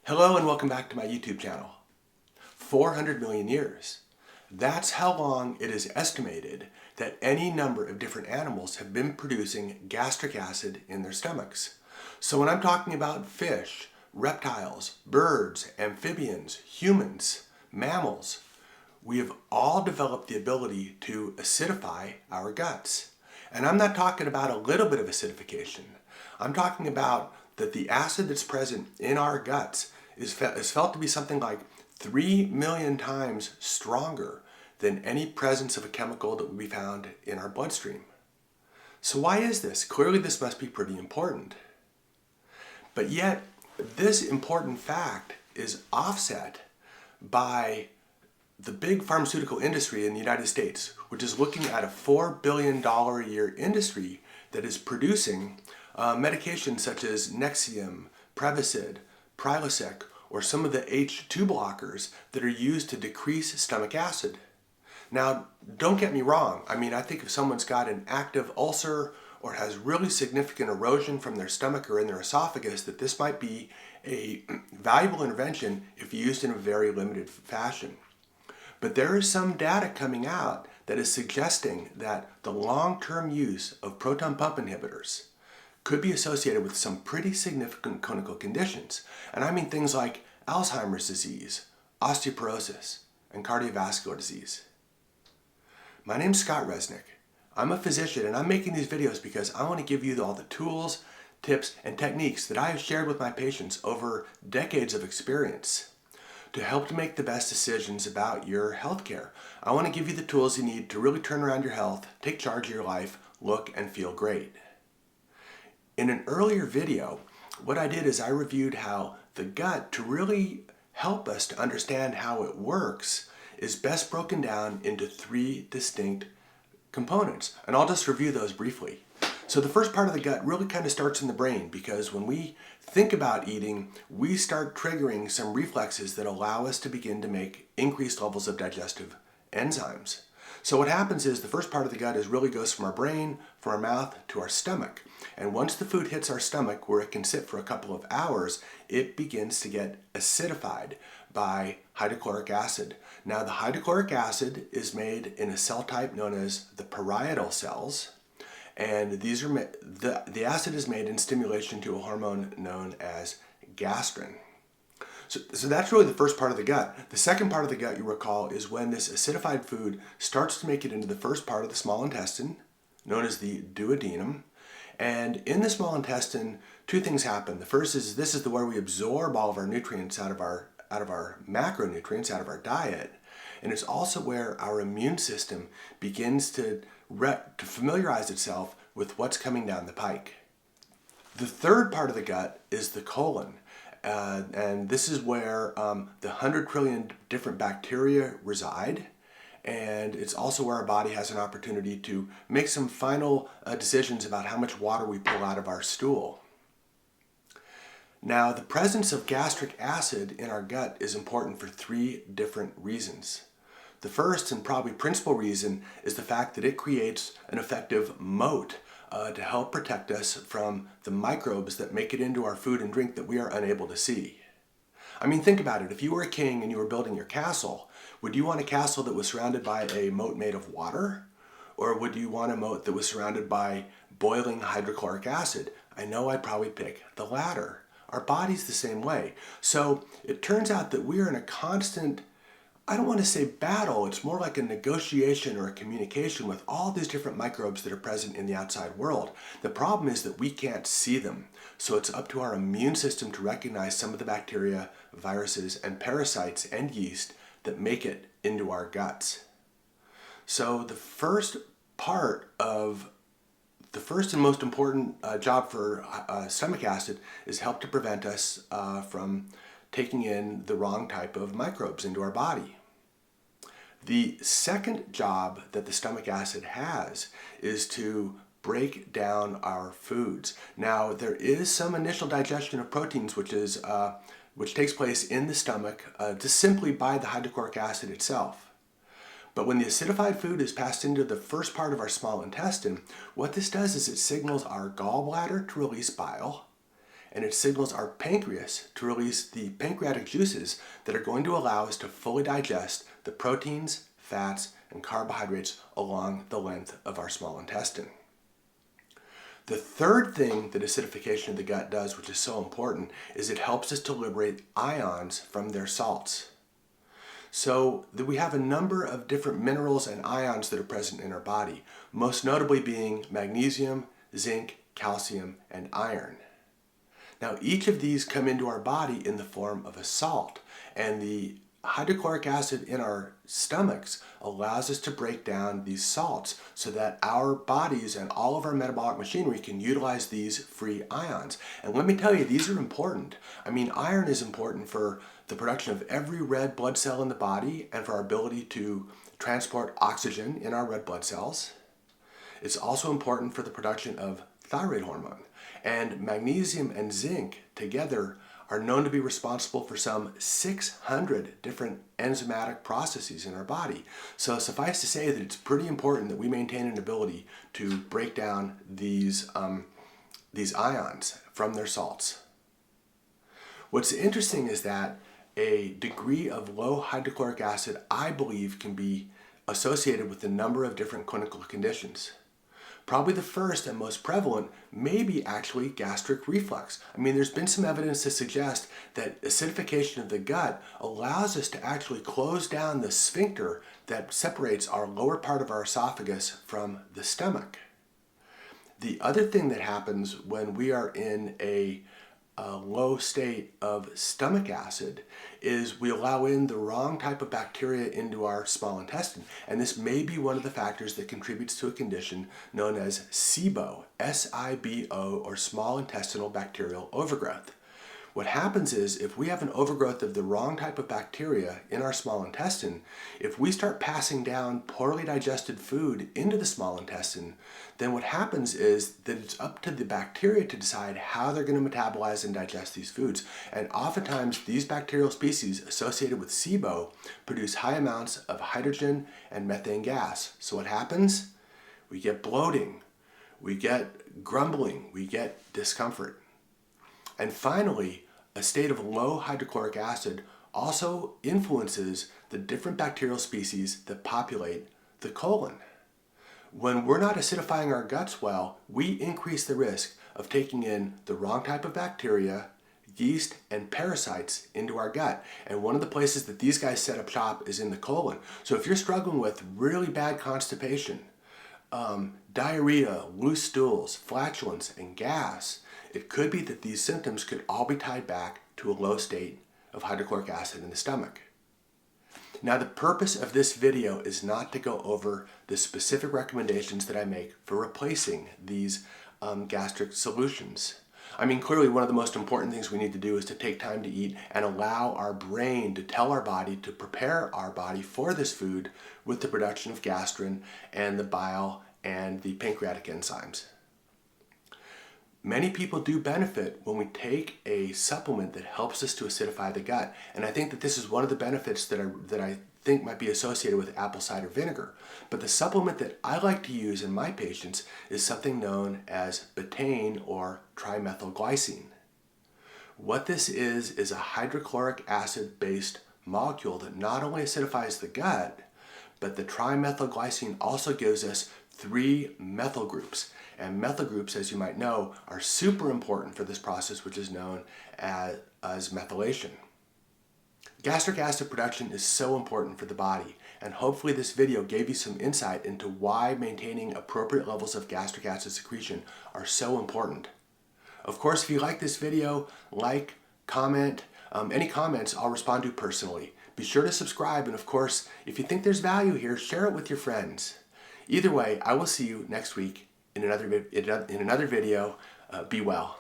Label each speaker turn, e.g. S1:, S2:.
S1: Hello and welcome back to my YouTube channel. 400 million years. That's how long it is estimated that any number of different animals have been producing gastric acid in their stomachs. So when I'm talking about fish, reptiles, birds, amphibians, humans, mammals, we have all developed the ability to acidify our guts. And I'm not talking about a little bit of acidification. I'm talking about that the acid that's present in our guts is felt to be something like 3 million times stronger than any presence of a chemical that would be found in our bloodstream. So why is this? Clearly this must be pretty important. But yet, this important fact is offset by the big pharmaceutical industry in the United States, which is looking at a $4 billion a year industry that is producing medications such as Nexium, Prevacid, Prilosec, or some of the H2 blockers that are used to decrease stomach acid. Now, don't get me wrong. I think if someone's got an active ulcer or has really significant erosion from their stomach or in their esophagus, that this might be a valuable intervention if used in a very limited fashion. But there is some data coming out that is suggesting that the long-term use of proton pump inhibitors could be associated with some pretty significant clinical conditions. And I mean things like Alzheimer's disease, osteoporosis, and cardiovascular disease. My name's Scott Resnick. I'm a physician and I'm making these videos because I want to give you all the tools, tips, and techniques that I have shared with my patients over decades of experience to help to make the best decisions about your healthcare. I want to give you the tools you need to really turn around your health, take charge of your life, look and feel great. In an earlier video, what I did is I reviewed how the gut, to really help us to understand how it works, is best broken down into 3 distinct components. And I'll just review those briefly. So the first part of the gut really kind of starts in the brain, because when we think about eating, we start triggering some reflexes that allow us to begin to make increased levels of digestive enzymes. So what happens is the first part of the gut really goes from our brain, from our mouth, to our stomach. And once the food hits our stomach, where it can sit for a couple of hours, it begins to get acidified by hydrochloric acid. Now the hydrochloric acid is made in a cell type known as the parietal cells. And these are the acid is made in stimulation to a hormone known as gastrin. So that's really the first part of the gut. The second part of the gut, you recall, is when this acidified food starts to make it into the first part of the small intestine, known as the duodenum. And in the small intestine, 2 things happen. The first is this is where we absorb all of our nutrients out of our macronutrients, out of our diet. And it's also where our immune system begins to familiarize itself with what's coming down the pike. The third part of the gut is the colon. And this is where the 100 trillion different bacteria reside. And it's also where our body has an opportunity to make some final decisions about how much water we pull out of our stool. Now, the presence of gastric acid in our gut is important for 3 different reasons. The first and probably principal reason is the fact that it creates an effective moat to help protect us from the microbes that make it into our food and drink that we are unable to see. Think about it. If you were a king and you were building your castle, would you want a castle that was surrounded by a moat made of water? Or would you want a moat that was surrounded by boiling hydrochloric acid? I know I'd probably pick the latter. Our body's the same way. So it turns out that we are in a constant, I don't want to say battle, it's more like a negotiation or a communication with all these different microbes that are present in the outside world. The problem is that we can't see them. So it's up to our immune system to recognize some of the bacteria, viruses, and parasites and yeast that make it into our guts. So the first and most important job for stomach acid is help to prevent us from taking in the wrong type of microbes into our body. The second job that the stomach acid has is to break down our foods. Now, there is some initial digestion of proteins which takes place in the stomach just simply by the hydrochloric acid itself. But when the acidified food is passed into the first part of our small intestine, what this does is it signals our gallbladder to release bile, and it signals our pancreas to release the pancreatic juices that are going to allow us to fully digest the proteins, fats, and carbohydrates along the length of our small intestine. The third thing that acidification of the gut does, which is so important, is it helps us to liberate ions from their salts. So we have a number of different minerals and ions that are present in our body, most notably being magnesium, zinc, calcium, and iron. Now, each of these come into our body in the form of a salt, and the hydrochloric acid in our stomachs allows us to break down these salts so that our bodies and all of our metabolic machinery can utilize these free ions. And let me tell you, these are important. I mean, iron is important for the production of every red blood cell in the body and for our ability to transport oxygen in our red blood cells. It's also important for the production of thyroid hormone. And magnesium and zinc together are known to be responsible for some 600 different enzymatic processes in our body. So suffice to say that it's pretty important that we maintain an ability to break down these ions from their salts. What's interesting is that a degree of low hydrochloric acid, I believe, can be associated with a number of different clinical conditions. Probably the first and most prevalent may be actually gastric reflux. I mean, there's been some evidence to suggest that acidification of the gut allows us to actually close down the sphincter that separates our lower part of our esophagus from the stomach. The other thing that happens when we are in a low state of stomach acid is we allow in the wrong type of bacteria into our small intestine. And this may be one of the factors that contributes to a condition known as SIBO, S-I-B-O, or small intestinal bacterial overgrowth. What happens is if we have an overgrowth of the wrong type of bacteria in our small intestine, if we start passing down poorly digested food into the small intestine, then what happens is that it's up to the bacteria to decide how they're going to metabolize and digest these foods. And oftentimes these bacterial species associated with SIBO produce high amounts of hydrogen and methane gas. So what happens? We get bloating, we get grumbling, we get discomfort. And finally, a state of low hydrochloric acid also influences the different bacterial species that populate the colon. When we're not acidifying our guts well, we increase the risk of taking in the wrong type of bacteria, yeast, and parasites into our gut. And one of the places that these guys set up shop is in the colon. So if you're struggling with really bad constipation, diarrhea, loose stools, flatulence, and gas, it could be that these symptoms could all be tied back to a low state of hydrochloric acid in the stomach. Now, the purpose of this video is not to go over the specific recommendations that I make for replacing these gastric solutions. I mean, clearly one of the most important things we need to do is to take time to eat and allow our brain to tell our body to prepare our body for this food with the production of gastrin and the bile and the pancreatic enzymes. Many people do benefit when we take a supplement that helps us to acidify the gut. And I think that this is one of the benefits that I think might be associated with apple cider vinegar. But the supplement that I like to use in my patients is something known as betaine or trimethylglycine. What this is a hydrochloric acid-based molecule that not only acidifies the gut, but the trimethylglycine also gives us 3 methyl groups. And methyl groups, as you might know, are super important for this process, which is known as methylation. Gastric acid production is so important for the body, and hopefully this video gave you some insight into why maintaining appropriate levels of gastric acid secretion are so important. Of course, if you like this video, like, comment, any comments I'll respond to personally. Be sure to subscribe, and of course, if you think there's value here, share it with your friends. Either way, I will see you next week in another video. Be well.